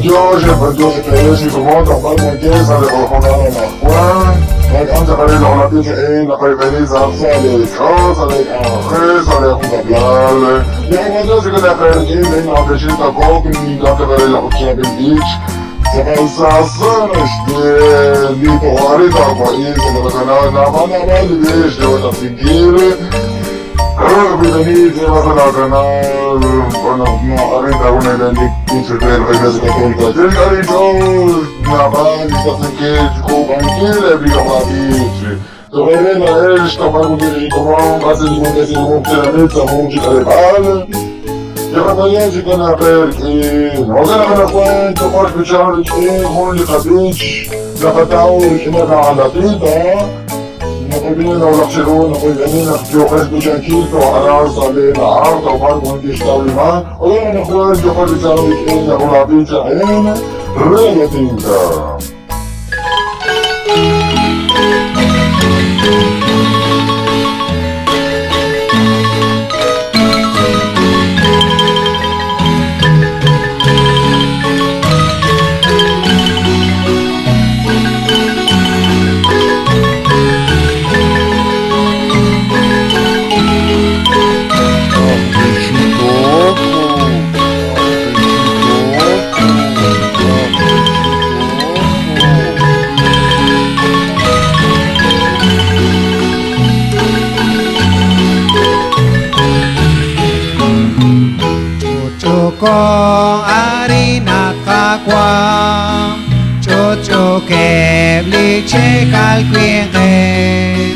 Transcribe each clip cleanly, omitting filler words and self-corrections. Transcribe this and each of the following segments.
Dios se cree si como tampoco me quiere sale por joder en la Juan. Antes de ver la pizza en la preferiza sale de casa, sale de café, sale a jugar. Ya cuando se queda perdido en la presenta poco ni la que ver la otra beach. Se pensa solo este dito guarita país que la banda vale de esto la figure. Bienvenidos a la canal. Bueno, no, ahorita una de las que la Iglesia Católica. Yo dicho, la banda está en que cualquier vida va a vivir. Sobre la esta para que como hace de como piramida música de bala. Ya cuando ya se van a ver que no se la cuenta por escuchar que con el capricho la patao que me da la tinta. No olviden la observación, no olviden la yo escuchan quito ahora sale la harta o algo que está bien. Oye, no pueden yo para escuchar que la bola pincha en la tinta. Kong arina kakwam Chocho kebli chekal kwingem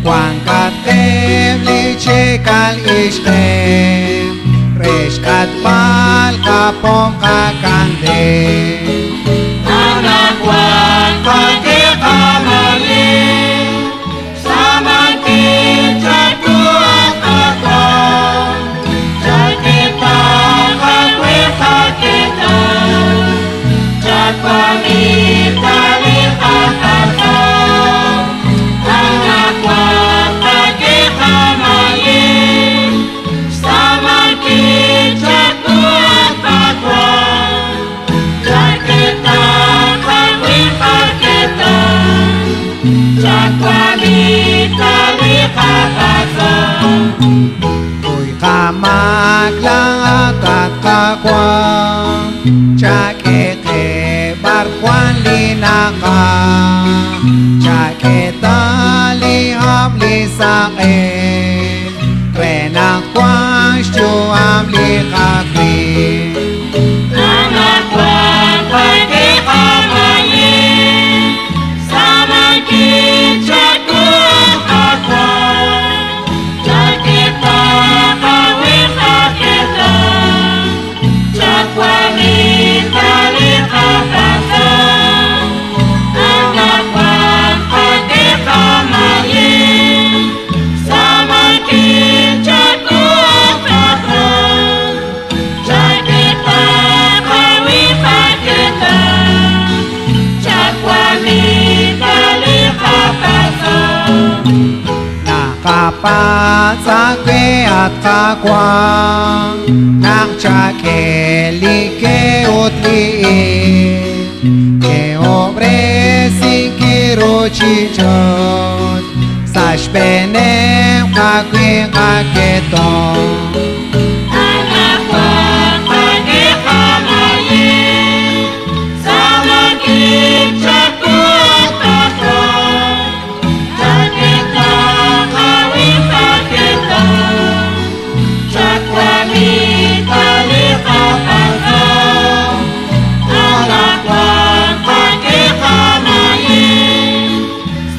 Kwang katebli chekal ishkem Resh katpal kapong kakandem Anak wan kaki kamali Samantin jatuh kakak Jakita kakwi kakita Jakpani kali kakak Anak wan kaki kamali Samantin jatuh kakak Jakita kakwi kakita Jakpani kali kakak Uy kamaklang at kakwam Chakeke barkwan linaka Chaketa liham lisakin Renakwang syuam likakin Anak wan kaki kamali Samantin jatuh kakak Jakita kawi kakita Jakwani kali kakak Anak wan kaki kamali Samantin jatuh kakak Jakita kawi kakita Jakwani kali kakak Nakapasakwe at kakwang Nang chake like utliit Ke obre sikiro chichot Sashpenem kakwe kaketong Anak wan kaki kamali Samantin jatuh kakak Jakita kawi kakita Jakwani kali kakak Anak wan kaki kamali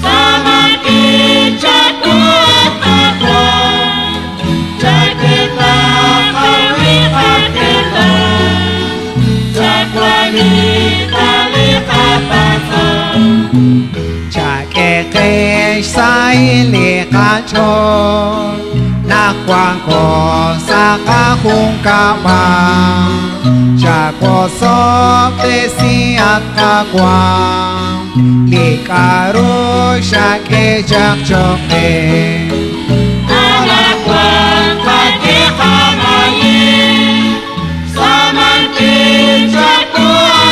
Samantin jatuh kakak Jakita kawi kakita Jakwani kali kakak Chakeke saili kachon Nakwang ko sa kakung kabang Chakosok tesi at kakwang Likaro shake jakchoke Anak wan kaki kamali Samantin jatuh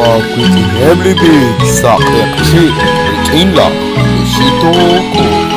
Magwiti Heblibig Sakre Psi Inla Ishitoko